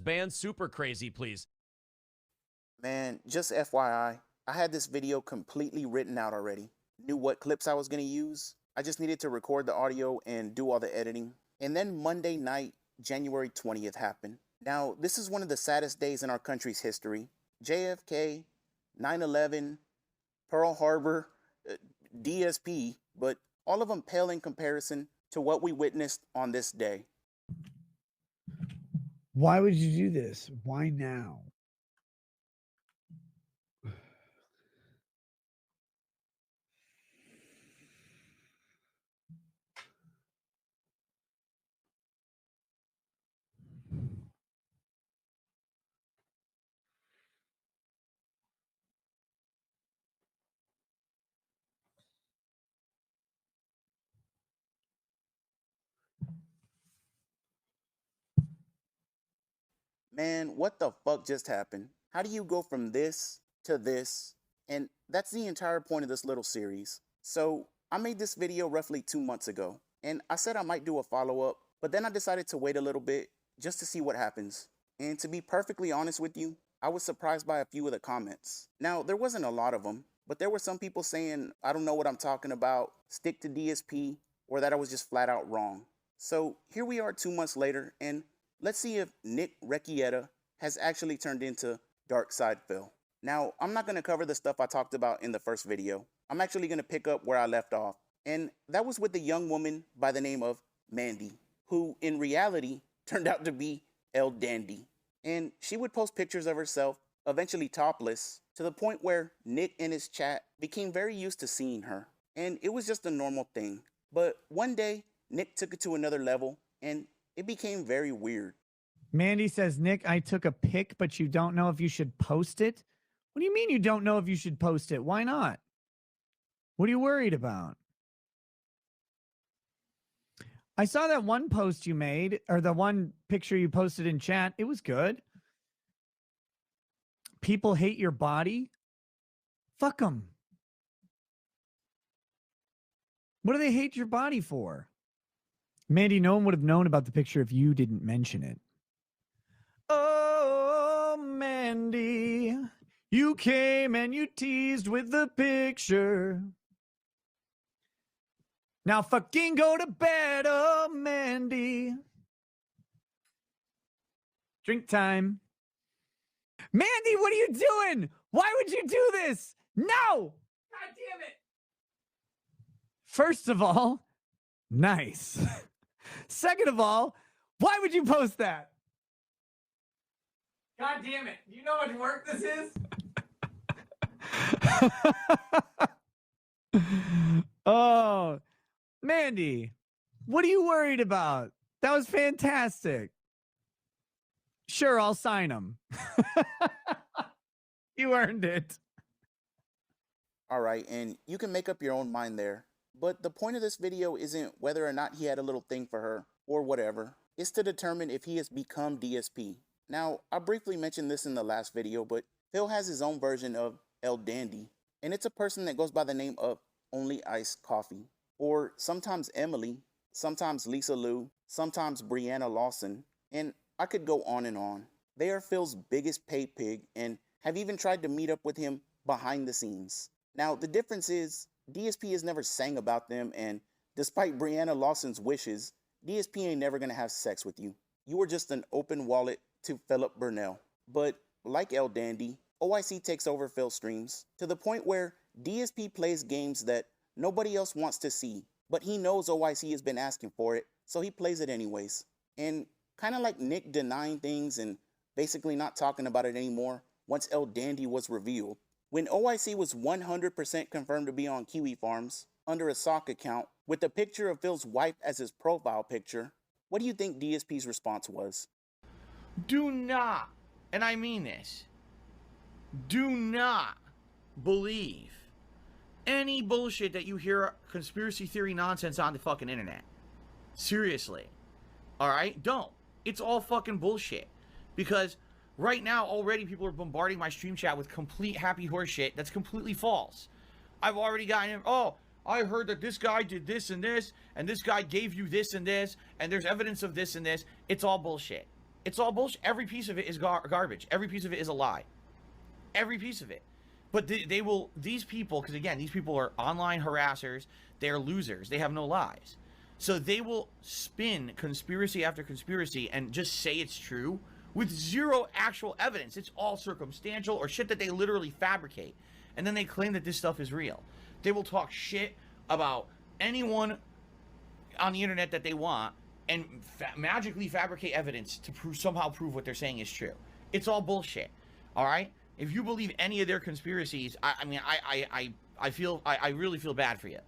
band Super Crazy, please. Man, just FYI, I had this video completely written out already. Knew what clips I was going to use. I just needed to record the audio and do all the editing. And then Monday night, January 20th happened. Now, this is one of the saddest days in our country's history. JFK, 9/11, Pearl Harbor, DSP, but all of them pale in comparison to what we witnessed on this day. Why would you do this? Why now? Man, what the fuck just happened? How do you go from this to this? And that's the entire point of this little series. So I made this video roughly 2 months ago, and I said I might do a follow-up, but then I decided to wait a little bit just to see what happens. And to be perfectly honest with you, I was surprised by a few of the comments. Now, there wasn't a lot of them, but there were some people saying, I don't know what I'm talking about, stick to DSP, or that I was just flat out wrong. So here we are 2 months later, and let's see if Nick Rekieta has actually turned into DarkSydePhil. Now, I'm not going to cover the stuff I talked about in the first video. I'm actually going to pick up where I left off. And that was with a young woman by the name of Mandy, who in reality turned out to be El Dandy. And she would post pictures of herself, eventually topless, to the point where Nick and his chat became very used to seeing her. And it was just a normal thing. But one day, Nick took it to another level, and it became very weird. Mandy says, Nick, I took a pic, but you don't know if you should post it? What do you mean you don't know if you should post it? Why not? What are you worried about? I saw that one post you made, or the one picture you posted in chat. It was good. People hate your body? Fuck them. What do they hate your body for? Mandy, no one would have known about the picture if you didn't mention it. Oh, Mandy, you came and you teased with the picture. Now fucking go to bed, oh, Mandy. Drink time. Mandy, what are you doing? Why would you do this? No! God damn it! First of all, nice. Second of all, why would you post that? God damn it. You know how much work this is? Oh, Mandy, what are you worried about? That was fantastic. Sure, I'll sign them. You earned it. All right, and you can make up your own mind there. But the point of this video isn't whether or not he had a little thing for her or whatever. It's to determine if he has become DSP. Now, I briefly mentioned this in the last video, but Phil has his own version of El Dandy, and it's a person that goes by the name of Only Iced Coffee, or sometimes Emily, sometimes Lisa Lou, sometimes Brianna Lawson, and I could go on and on. They are Phil's biggest pay pig and have even tried to meet up with him behind the scenes. Now, the difference is DSP has never sang about them, and despite Brianna Lawson's wishes, DSP ain't never gonna have sex with you. You are just an open wallet to Philip Burnell. But like El Dandy, OIC takes over Phil's streams to the point where DSP plays games that nobody else wants to see, but he knows OIC has been asking for it, so he plays it anyways. And kind of like Nick denying things and basically not talking about it anymore once El Dandy was revealed. When OIC was 100% confirmed to be on Kiwi Farms under a sock account with a picture of Phil's wife as his profile picture, what do you think DSP's response was? Do not, and I mean this, do not believe any bullshit that you hear conspiracy theory nonsense on the fucking internet. Seriously. Alright? Don't. It's all fucking bullshit. Because right now, already people are bombarding my stream chat with complete happy horse shit that's completely false. I've already gotten, oh, I heard that this guy did this, and this guy gave you this, and there's evidence of this and this. It's all bullshit. It's all bullshit. Every piece of it is garbage. Every piece of it is a lie. Every piece of it. But they will, these people, because again, these people are online harassers. They're losers. They have no lives. So they will spin conspiracy after conspiracy and just say it's true with zero actual evidence. It's all circumstantial or shit that they literally fabricate. And then they claim that this stuff is real. They will talk shit about anyone on the internet that they want and magically fabricate evidence to somehow prove what they're saying is true. It's all bullshit. All right? If you believe any of their conspiracies, I really feel bad for you.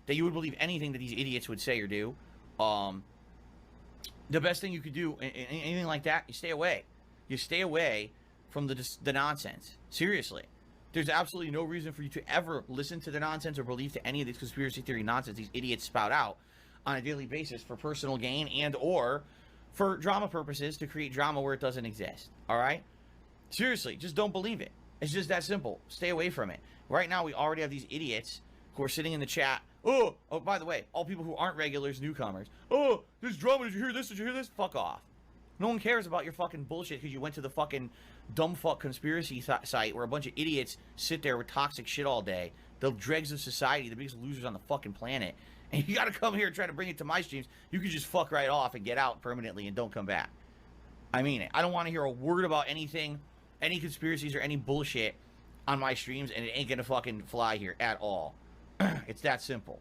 That you would believe anything that these idiots would say or do. The best thing you could do, anything like that, you stay away. You stay away from the nonsense. Seriously. There's absolutely no reason for you to ever listen to the nonsense or believe to any of this conspiracy theory nonsense these idiots spout out on a daily basis for personal gain and or for drama purposes to create drama where it doesn't exist. All right? Seriously, just don't believe it. It's just that simple. Stay away from it. Right now, we already have these idiots who are sitting in the chat. Oh, by the way, all people who aren't regulars, newcomers. Oh, there's drama. Did you hear this? Did you hear this? Fuck off. No one cares about your fucking bullshit because you went to the fucking dumb fuck conspiracy site where a bunch of idiots sit there with toxic shit all day. The dregs of society, the biggest losers on the fucking planet. And you got to come here and try to bring it to my streams. You can just fuck right off and get out permanently and don't come back. I mean it. I don't want to hear a word about anything, any conspiracies or any bullshit on my streams, and it ain't gonna fucking fly here at all. It's that simple.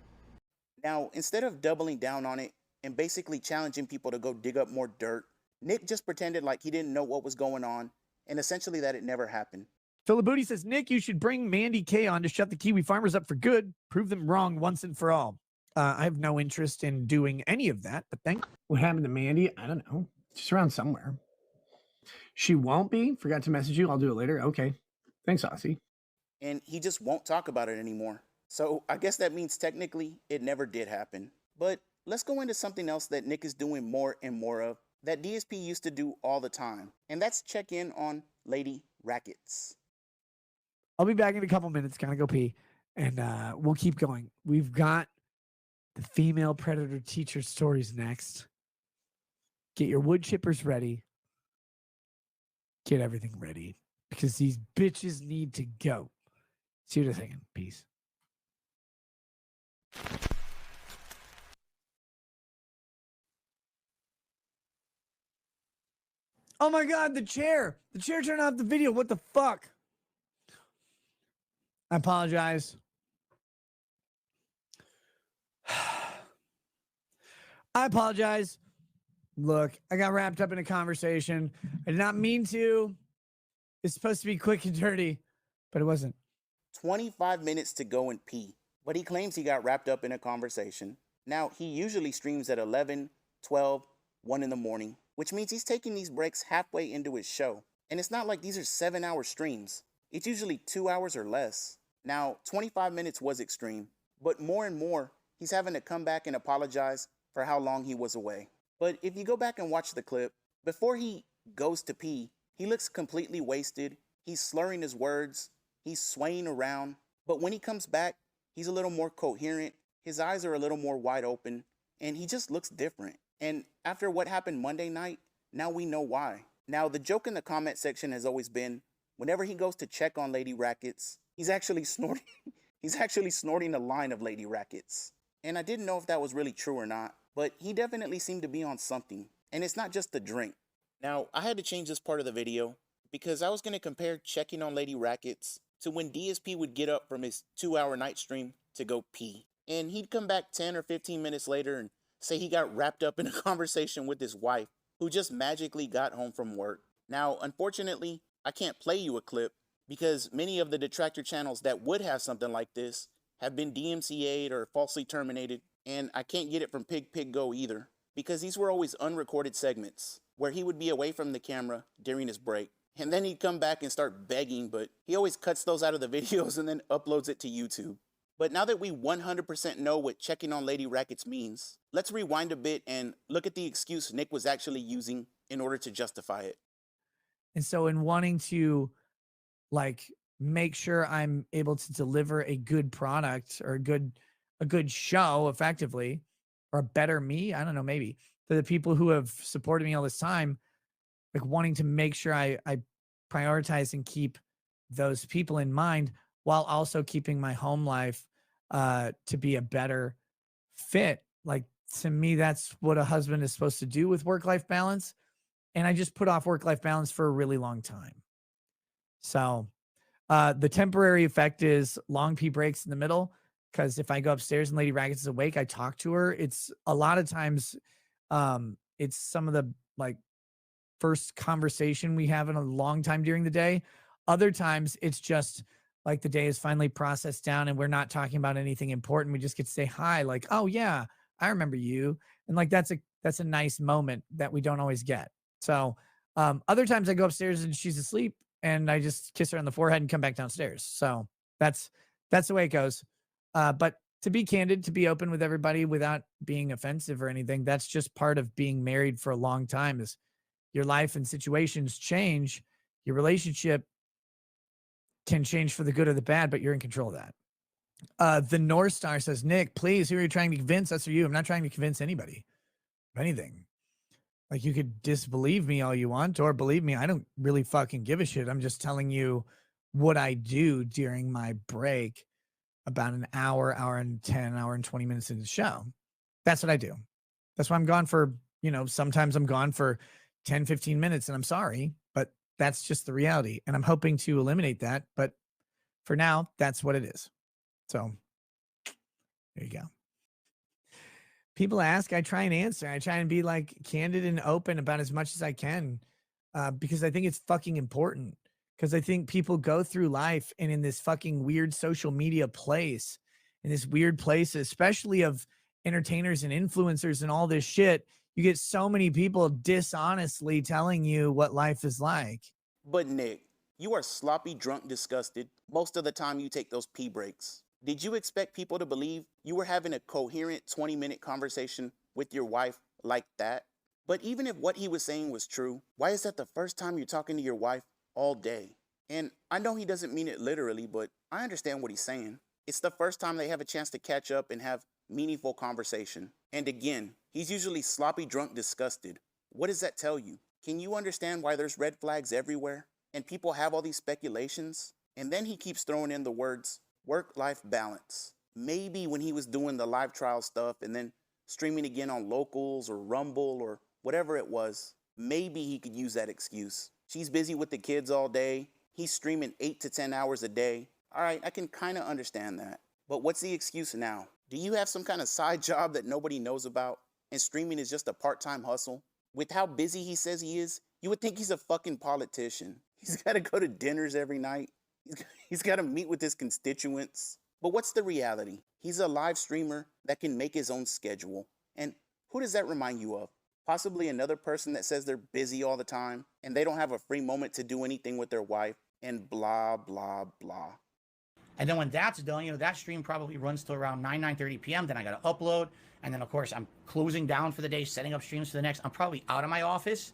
Now, instead of doubling down on it and basically challenging people to go dig up more dirt, Nick just pretended like he didn't know what was going on and essentially that it never happened. Philibooty says, Nick, you should bring Mandy K on to shut the Kiwi farmers up for good. Prove them wrong once and for all. I have no interest in doing any of that, but thank you. What happened to Mandy? I don't know. She's around somewhere. She won't be? Forgot to message you. I'll do it later. Okay. Thanks, Aussie. And he just won't talk about it anymore. So I guess that means technically it never did happen. But let's go into something else that Nick is doing more and more of that DSP used to do all the time. And that's check in on Lady Rackets. I'll be back in a couple minutes. Gotta go pee. And we'll keep going. We've got the female predator teacher stories next. Get your wood chippers ready. Get everything ready. Because these bitches need to go. See you in a second. Peace. Oh my God, the chair. The chair turned off the video. What the fuck? I apologize. I apologize. Look, I got wrapped up in a conversation. I did not mean to. It's supposed to be quick and dirty, but it wasn't. 25 minutes to go and pee, but he claims he got wrapped up in a conversation. Now, he usually streams at 11, 12, 1 in the morning, which means he's taking these breaks halfway into his show. And it's not like these are 7-hour streams. It's usually 2 hours or less. Now, 25 minutes was extreme, but more and more, he's having to come back and apologize for how long he was away. But if you go back and watch the clip, before he goes to pee, he looks completely wasted. He's slurring his words. He's swaying around. But when he comes back, he's a little more coherent. His eyes are a little more wide open. And he just looks different. And after what happened Monday night, now we know why. Now, the joke in the comment section has always been, whenever he goes to check on Lady Rackets, he's actually snorting a line of Lady Rackets. And I didn't know if that was really true or not, but he definitely seemed to be on something. And it's not just the drink. Now, I had to change this part of the video because I was going to compare checking on Lady Rackets to when DSP would get up from his 2-hour night stream to go pee. And he'd come back 10 or 15 minutes later and say he got wrapped up in a conversation with his wife, who just magically got home from work. Now, unfortunately, I can't play you a clip because many of the detractor channels that would have something like this have been DMCA'd or falsely terminated, and I can't get it from Pig Go either, because these were always unrecorded segments where he would be away from the camera during his break. And then he'd come back and start begging, but he always cuts those out of the videos and then uploads it to YouTube. But now that we 100% know what checking on Lady Rackets means, let's rewind a bit and look at the excuse Nick was actually using in order to justify it. And so in wanting to make sure I'm able to deliver a good product or a good show effectively, or a better me, I don't know, maybe, to the people who have supported me all this time, like wanting to make sure I prioritize and keep those people in mind while also keeping my home life to be a better fit. Like, to me, that's what a husband is supposed to do with work-life balance. And I just put off work-life balance for a really long time. So the temporary effect is long pee breaks in the middle. Because if I go upstairs and Lady Raggets is awake, I talk to her. It's a lot of times, it's some of the like first conversation we have in a long time during the day. Other times it's just like the day is finally processed down and we're not talking about anything important. We just get to say hi, like, oh yeah, I remember you. And like that's a nice moment that we don't always get. So other times I go upstairs and she's asleep and I just kiss her on the forehead and come back downstairs. So that's the way it goes. But to be candid, to be open with everybody without being offensive or anything, that's just part of being married for a long time. Is your life and situations change, your relationship can change for the good or the bad, but you're in control of that. The North Star says, Nick, please, who are you trying to convince? Us or you? I'm not trying to convince anybody of anything. Like, you could disbelieve me all you want, or believe me, I don't really fucking give a shit. I'm just telling you what I do during my break, about an hour, hour and 10, hour and 20 minutes into the show. That's what I do. That's why I'm gone for, sometimes I'm gone for 10, 15 minutes and I'm sorry, but that's just the reality. And I'm hoping to eliminate that. But for now, that's what it is. So there you go. People ask, I try and answer. I try and be like candid and open about as much as I can, because I think it's fucking important. Because I think people go through life and in this fucking weird social media place, in this weird place, especially of entertainers and influencers and all this shit, you get so many people dishonestly telling you what life is like. But Nick, you are sloppy, drunk, disgusted most of the time you take those pee breaks. Did you expect people to believe you were having a coherent 20-minute conversation with your wife like that? But even if what he was saying was true, why is that the first time you're talking to your wife all day? And I know he doesn't mean it literally, but I understand what he's saying. It's the first time they have a chance to catch up and have meaningful conversation. And again, he's usually sloppy, drunk, disgusted. What does that tell you? Can you understand why there's red flags everywhere? And people have all these speculations? And then he keeps throwing in the words, work-life balance. Maybe when he was doing the live trial stuff and then streaming again on Locals or Rumble or whatever it was, maybe he could use that excuse. She's busy with the kids all day. He's streaming 8 to 10 hours a day. All right, I can kind of understand that. But what's the excuse now? Do you have some kind of side job that nobody knows about? And streaming is just a part-time hustle? With how busy he says he is, you would think he's a fucking politician. He's got to go to dinners every night. He's got to meet with his constituents. But what's the reality? He's a live streamer that can make his own schedule. And who does that remind you of? Possibly another person that says they're busy all the time and they don't have a free moment to do anything with their wife and blah, blah, blah. And then when that's done, that stream probably runs till around 9:30 p.m. Then I got to upload. And then, of course, I'm closing down for the day, setting up streams for the next. I'm probably out of my office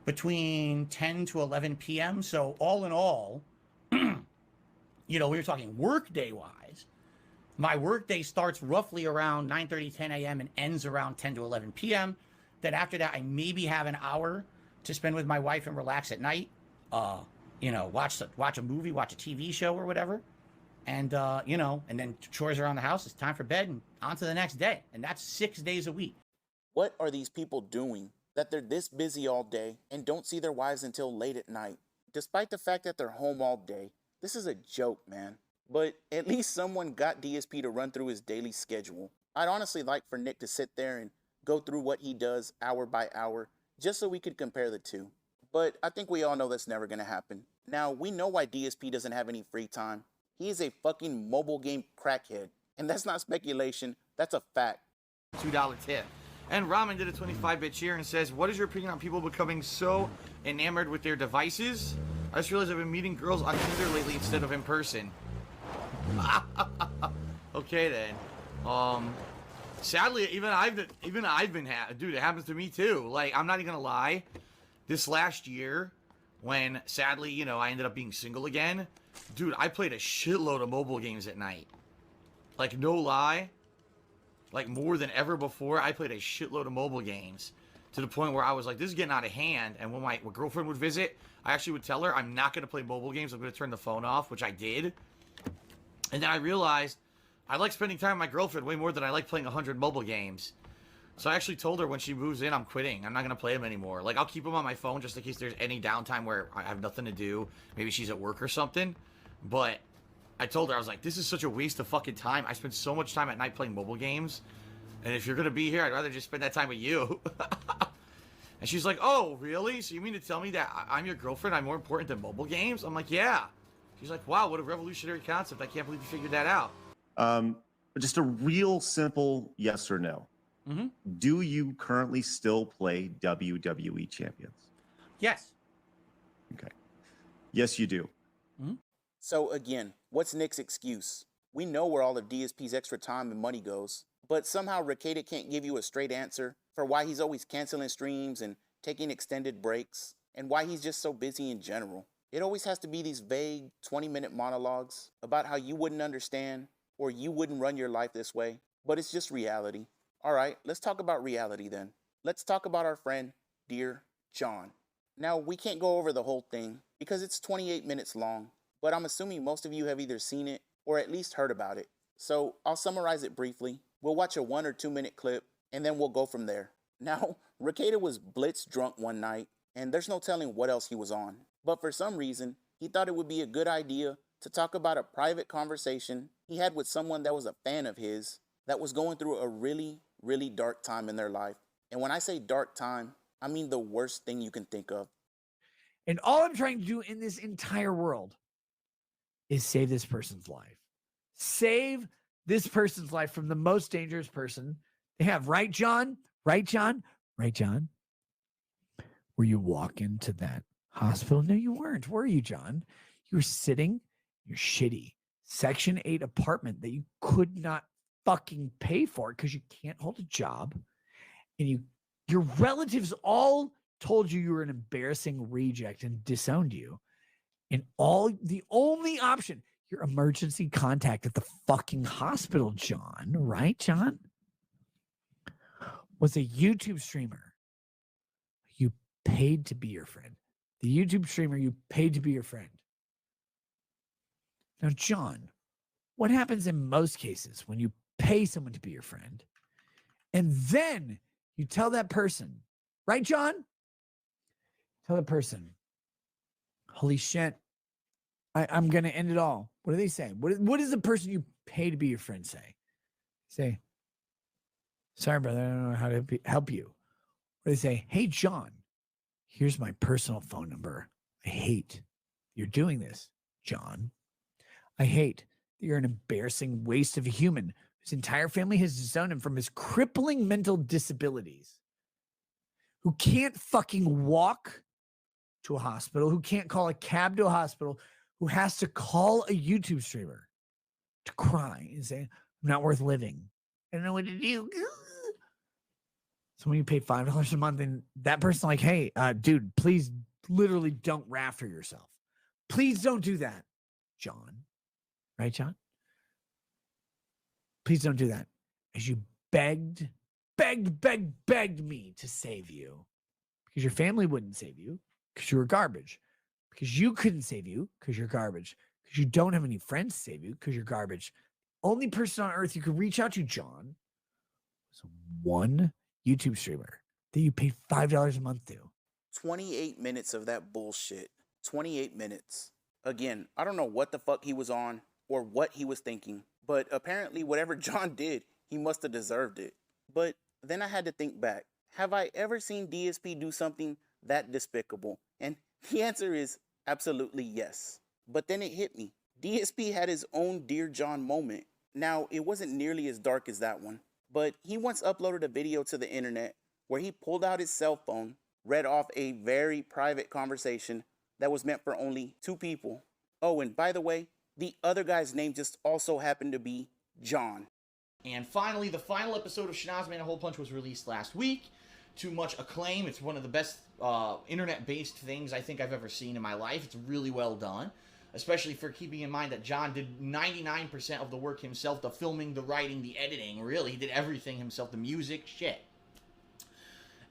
between 10 to 11 p.m. So all in all, we were talking work day wise. My work day starts roughly around 9:30, 10 a.m. and ends around 10 to 11 p.m. Then after that, I maybe have an hour to spend with my wife and relax at night. Watch a movie, watch a TV show or whatever. And, and then chores around the house. It's time for bed and on to the next day. And that's 6 days a week. What are these people doing that they're this busy all day and don't see their wives until late at night? Despite the fact that they're home all day, this is a joke, man. But at least someone got DSP to run through his daily schedule. I'd honestly like for Nick to sit there and go through what he does hour by hour, just so we could compare the two. But I think we all know that's never going to happen. Now, we know why DSP doesn't have any free time. He is a fucking mobile game crackhead. And that's not speculation, that's a fact. $2 tip. And Ramen did a 25-bit cheer and says, what is your opinion on people becoming so enamored with their devices? I just realized I've been meeting girls on Tinder lately instead of in person. Okay then. Sadly, even I've been dude, it happens to me too. Like, I'm not even gonna lie. This last year, when sadly, I ended up being single again, dude, I played a shitload of mobile games at night. Like, no lie. Like, more than ever before, I played a shitload of mobile games. to the point where I was like, this is getting out of hand. And when my girlfriend would visit, I actually would tell her, I'm not going to play mobile games. I'm going to turn the phone off, which I did. And then I realized I like spending time with my girlfriend way more than I like playing 100 mobile games. So I actually told her when she moves in, I'm quitting. I'm not going to play them anymore. Like, I'll keep them on my phone just in case there's any downtime where I have nothing to do. Maybe she's at work or something. But I told her, I was like, this is such a waste of fucking time. I spend so much time at night playing mobile games. And if you're going to be here, I'd rather just spend that time with you. And she's like, oh, really? So you mean to tell me that I'm your girlfriend? I'm more important than mobile games? I'm like, yeah. She's like, wow, what a revolutionary concept. I can't believe you figured that out. Just a real simple yes or no. Mm-hmm. Do you currently still play WWE Champions? Yes. Okay. Yes, you do. Mm-hmm. So again, what's Nick's excuse? We know where all of DSP's extra time and money goes, but somehow Rekieta can't give you a straight answer for why he's always canceling streams and taking extended breaks, and why he's just so busy in general. It always has to be these vague 20-minute monologues about how you wouldn't understand or you wouldn't run your life this way, but it's just reality. All right, let's talk about reality then. Let's talk about our friend, dear John. Now, we can't go over the whole thing because it's 28 minutes long, but I'm assuming most of you have either seen it or at least heard about it. So I'll summarize it briefly. We'll watch a 1 or 2 minute clip and then we'll go from there. Now, Rekieta was blitz drunk one night and there's no telling what else he was on. But for some reason, he thought it would be a good idea to talk about a private conversation he had with someone that was a fan of his that was going through a really, really dark time in their life. And when I say dark time, I mean the worst thing you can think of. And all I'm trying to do in this entire world is save this person's life. Save this person's life from the most dangerous person they have. Right, John? Right, John? Right, John? Were you walking to that hospital? No, you weren't. Were you, John? You were sitting in your shitty Section 8 apartment that you could not fucking pay for because you can't hold a job. And your relatives all told you were an embarrassing reject and disowned you. And the only option, your emergency contact at the fucking hospital, John, right, John, was a YouTube streamer. You paid to be your friend. The YouTube streamer you paid to be your friend. Now, John, what happens in most cases when you pay someone to be your friend and then you tell that person, right, John? Tell that person, holy shit, I'm going to end it all. What do they say? What does the person you pay to be your friend say? Say, sorry, brother, I don't know how to help you. Or they say, hey, John, here's my personal phone number. I hate you're doing this, John. I hate that you're an embarrassing waste of a human whose entire family has disowned him from his crippling mental disabilities, who can't fucking walk to a hospital, who can't call a cab to a hospital, who has to call a YouTube streamer to cry and say, I'm not worth living. I don't know what to do. So when you pay $5 a month and that person like, hey, dude, please literally don't rafter yourself. Please don't do that, John. Right, John? Please don't do that. As you begged me to save you. Because your family wouldn't save you. Because you were garbage. Because you couldn't save you. Because you're garbage. Because you don't have any friends to save you. Because you're garbage. Only person on earth you could reach out to, John, was one YouTube streamer that you paid $5 a month to. 28 minutes of that bullshit. 28 minutes. Again, I don't know what the fuck he was on or what he was thinking, but apparently whatever John did, he must have deserved it. But then I had to think back. Have I ever seen DSP do something that despicable? And the answer is absolutely yes. But then it hit me. DSP had his own Dear John moment. Now, it wasn't nearly as dark as that one, but he once uploaded a video to the internet where he pulled out his cell phone, read off a very private conversation that was meant for only 2 people. Oh, and by the way, the other guy's name just also happened to be John. And finally, the final episode of Shanaz Man a Hole Punch was released last week to much acclaim. It's one of the best internet-based things I think I've ever seen in my life. It's really well done, especially for keeping in mind that John did 99% of the work himself, the filming, the writing, the editing. Really, he did everything himself, the music, shit.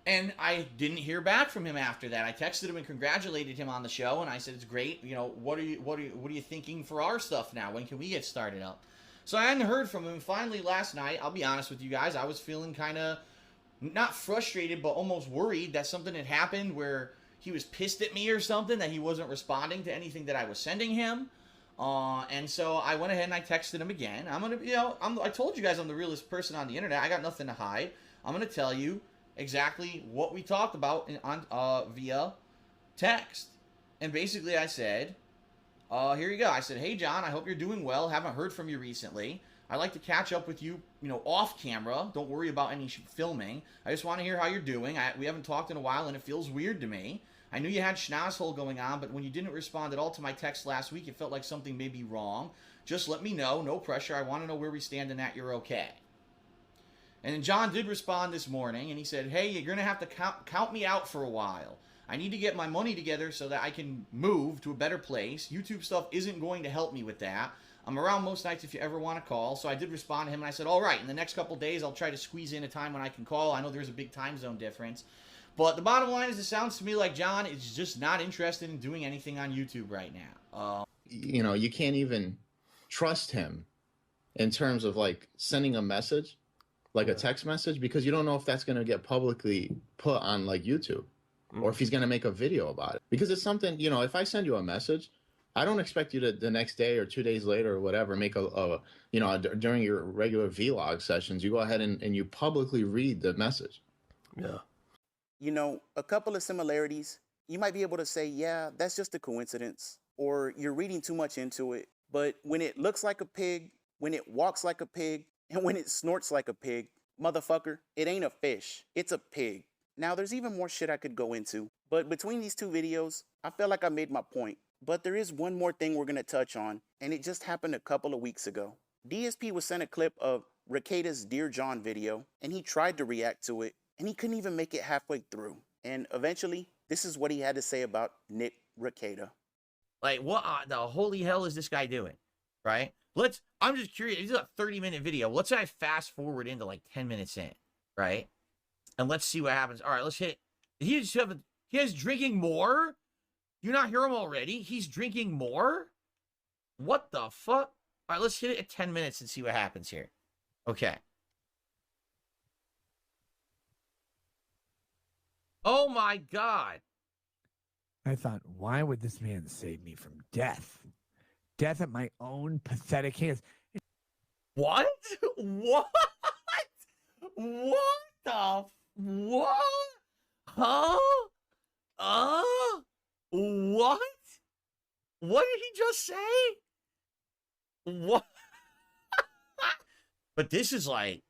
And I didn't hear back from him after that. I texted him and congratulated him on the show, and I said, "It's great. You know, what are you thinking for our stuff now? When can we get started up?" So I hadn't heard from him. Finally, last night, I'll be honest with you guys, I was feeling kind of not frustrated, but almost worried that something had happened where he was pissed at me or something, that he wasn't responding to anything that I was sending him. And so I went ahead and I texted him again. I told you guys I'm the realest person on the internet. I got nothing to hide. I'm gonna tell you exactly what we talked about via text. And basically I said, here you go. I said, "Hey John, I hope you're doing well. Haven't heard from you recently. I'd like to catch up with you, off camera. Don't worry about any filming. I just want to hear how you're doing. We haven't talked in a while and it feels weird to me. I knew you had schnozzhole going on, but when you didn't respond at all to my text last week, it felt like something may be wrong. Just let me know. No pressure. I want to know where we stand and that you're okay." And then John did respond this morning, and he said, "Hey, you're going to have to count me out for a while. I need to get my money together so that I can move to a better place. YouTube stuff isn't going to help me with that. I'm around most nights if you ever want to call." So I did respond to him, and I said, "All right, in the next couple days, I'll try to squeeze in a time when I can call. I know there's a big time zone difference." But the bottom line is, it sounds to me like John is just not interested in doing anything on YouTube right now. You can't even trust him in terms of like sending a message, like a text message, because you don't know if that's going to get publicly put on like YouTube or if he's going to make a video about it. Because it's something, if I send you a message, I don't expect you to the next day or 2 days later or whatever, make during your regular vlog sessions, you go ahead and you publicly read the message. Yeah. A couple of similarities. You might be able to say, yeah, that's just a coincidence, or you're reading too much into it. But when it looks like a pig, when it walks like a pig, and when it snorts like a pig, motherfucker, it ain't a fish, it's a pig. Now, there's even more shit I could go into, but between these two videos, I feel like I made my point. But there is one more thing we're going to touch on, and it just happened a couple of weeks ago. DSP was sent a clip of Rekieta's Dear John video, and he tried to react to it, and he couldn't even make it halfway through. And eventually, this is what he had to say about Nick Rekieta. Like, what the holy hell is this guy doing? Right? I'm just curious. This is a 30-minute video. Let's say I fast forward into like 10 minutes in, right? And let's see what happens. All right, let's hit. He has drinking more? You not hear him already? He's drinking more? What the fuck? All right, let's hit it at 10 minutes and see what happens here. Okay. Oh my God. I thought, why would this man save me from death? Death at my own pathetic hands. What? What? What the? What? Huh? What? What did he just say? What? But this is like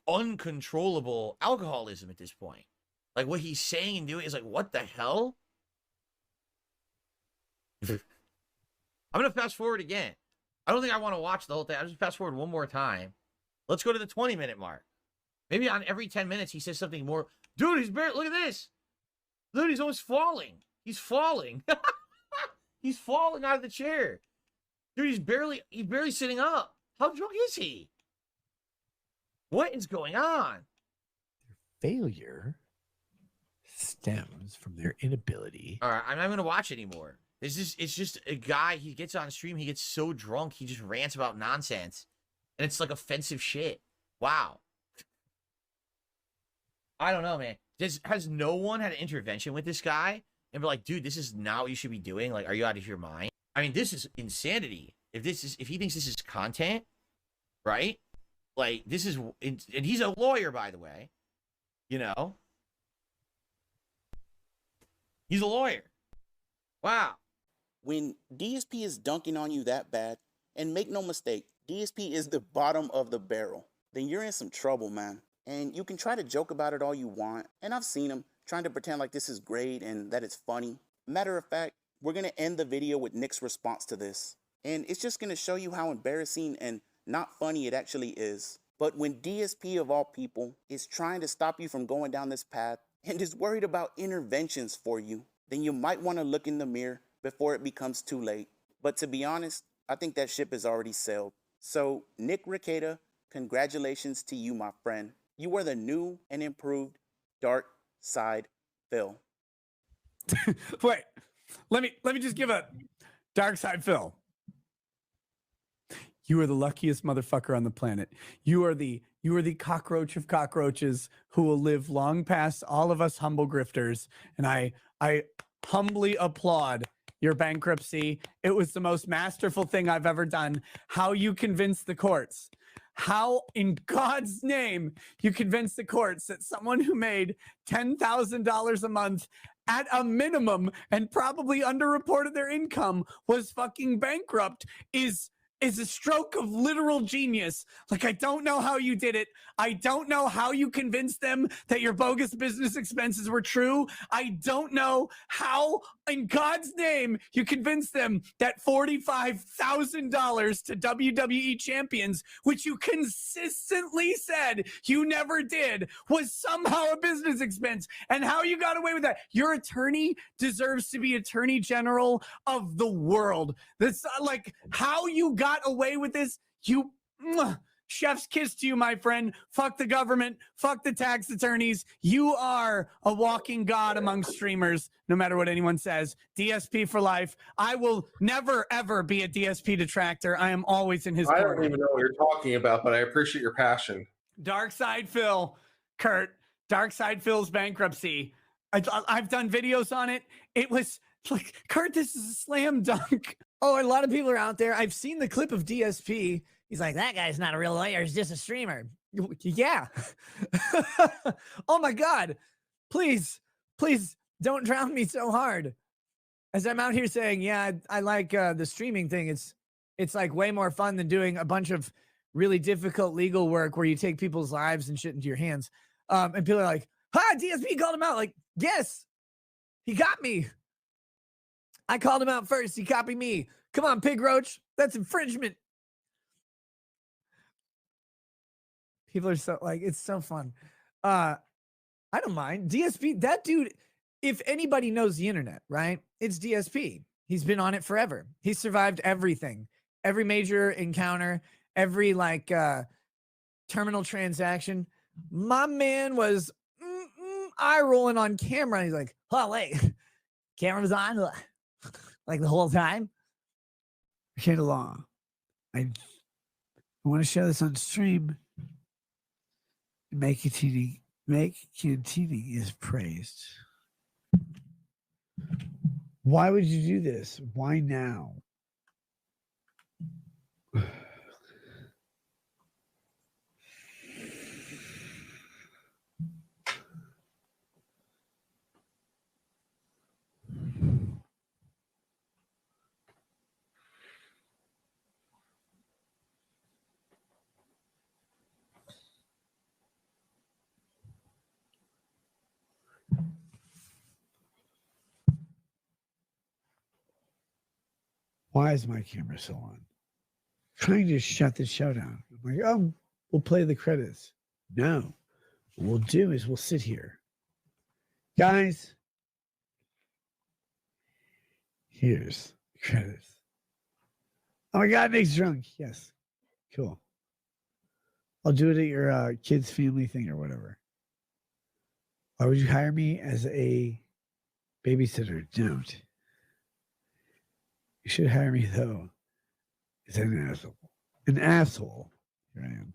uncontrollable alcoholism at this point. Like, what he's saying and doing is like, what the hell? I'm going to fast forward again. I don't think I want to watch the whole thing. I'll just fast forward one more time. Let's go to the 20-minute mark. Maybe on every 10 minutes he says something more. Dude, he's barely, look at this. Dude, he's almost falling. He's falling. He's falling out of the chair. Dude, he's barely sitting up. How drunk is he? What is going on? Their failure stems from their inability. All right, I'm not going to watch anymore. It's just a guy, he gets on stream, he gets so drunk, he just rants about nonsense. And it's like offensive shit. Wow. I don't know, man. Has no one had an intervention with this guy and be like, dude, this is not what you should be doing? Like, are you out of your mind? I mean, this is insanity. If he thinks this is content, right? Like, this is, and he's a lawyer, by the way. You know? He's a lawyer. Wow. When DSP is dunking on you that bad, and make no mistake, DSP is the bottom of the barrel, then you're in some trouble, man. And you can try to joke about it all you want, and I've seen him trying to pretend like this is great and that it's funny. Matter of fact, we're going to end the video with Nick's response to this. And it's just going to show you how embarrassing and not funny it actually is. But when DSP of all people is trying to stop you from going down this path and is worried about interventions for you, then you might want to look in the mirror before it becomes too late. But to be honest, I think that ship has already sailed. So Nick Rekieta, congratulations to you, my friend. You are the new and improved Dark DarkSydePhil. Wait, let me just give a DarkSydePhil. You are the luckiest motherfucker on the planet. You are the cockroach of cockroaches who will live long past all of us humble grifters. And I humbly applaud your bankruptcy. It was the most masterful thing I've ever done. How you convinced the courts. How in God's name you convinced the courts that someone who made $10,000 a month at a minimum and probably underreported their income was fucking bankrupt is a stroke of literal genius. Like, I don't know how you did it. I don't know how you convinced them that your bogus business expenses were true. I don't know how, in God's name, you convinced them that $45,000 to WWE champions, which you consistently said you never did, was somehow a business expense, and how you got away with that. Your attorney deserves to be attorney general of the world. That's like how you got away with this. You chef's kiss to you, my friend. Fuck the government. Fuck the tax attorneys. You are a walking god among streamers, no matter what anyone says. DSP for life. I will never, ever be a DSP detractor. I am always in his I corner. don't even know what you're talking about, but I appreciate your passion. DarkSydePhil, Kurt. DarkSydePhil's bankruptcy. I've done videos on it. It was like, Kurt, this is a slam dunk. Oh, a lot of people are out there. I've seen the clip of DSP. He's like, that guy's not a real lawyer. He's just a streamer. Yeah. Oh my God. Please don't drown me so hard. As I'm out here saying, yeah, I like the streaming thing. It's like way more fun than doing a bunch of really difficult legal work where you take people's lives and shit into your hands. And people are like, DSP called him out. Like, yes, he got me. I called him out first. He copied me. Come on, Pig Roach. That's infringement. People are so like, it's so fun. I don't mind. DSP, that dude, if anybody knows the internet, right? It's DSP. He's been on it forever. He survived everything. Every major encounter, every like terminal transaction. My man was eye rolling on camera. He's like, oh, wait. Camera was on like the whole time. Okay, the law. I want to show this on stream. Make continuing is praised. Why would you do this? Why now? Why is my camera still on? I'm trying to shut the show down. I'm like, oh, we'll play the credits. No. What we'll do is we'll sit here. Guys, here's the credits. Oh my God, Nick's drunk. Yes. Cool. I'll do it at your kid's family thing or whatever. Why would you hire me as a babysitter? Don't. You should hire me, though, as an asshole. An asshole. Here I am.